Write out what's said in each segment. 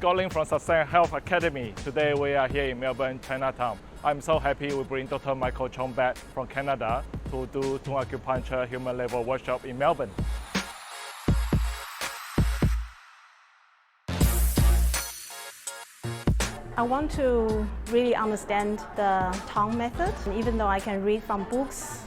Scott Ling from SustainHealth Academy. Today we are here in Melbourne, Chinatown. I'm so happy we bring Dr Michael Chung back from Canada to do Tung Acupuncture human level workshop in Melbourne. I want to really understand the Tung method. Even though I can read from books,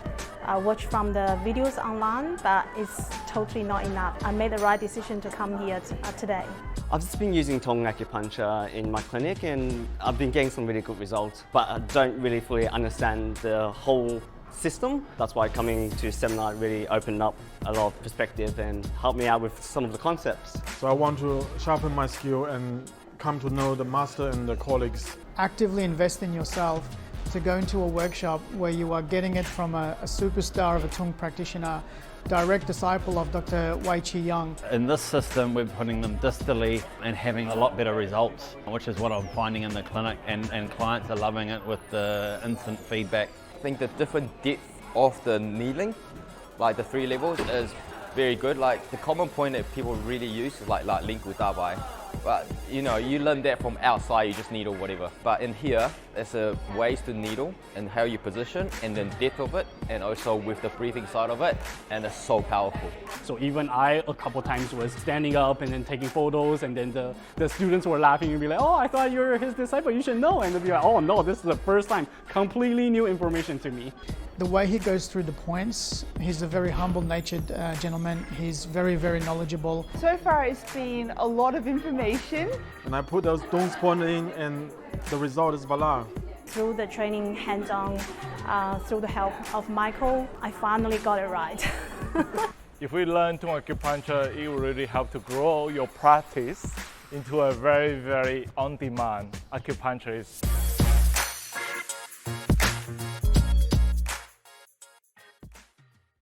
watch from the videos online, but it's totally not enough. I made the right decision to come here today. I've just been using Tung acupuncture in my clinic and I've been getting some really good results, but I don't really fully understand the whole system. That's why coming to seminar really opened up a lot of perspective and helped me out with some of the concepts. So I want to sharpen my skill and come to know the master and the colleagues. Actively invest in yourself to go into a workshop where you are getting it from a superstar of a Tung practitioner, direct disciple of Dr Wei-Chieh Young. In this system, we're putting them distally and having a lot better results, which is what I'm finding in the clinic, and clients are loving it with the instant feedback. I think the different depth of the needling, like the 3 levels, is very good. Like the common point that people really use is like link with dabai. But you know, you learn that from outside, you just needle whatever. But in here, there's ways to needle and how you position and then depth of it, and also with the breathing side of it, and it's so powerful. So even I, a couple times, was standing up and then taking photos, and then the students were laughing and be like, oh, I thought you were his disciple, you should know. And they'd be like, oh no, this is the first time, completely new information to me. The way he goes through the points, he's a very humble-natured gentleman. He's very, very knowledgeable. So far it's been a lot of information. And I put those Tung spoon in and the result is voila. Through the training hands-on, through the help of Michael, I finally got it right. If we learn Tung Acupuncture, it will really help to grow your practice into a very, very on-demand acupuncturist.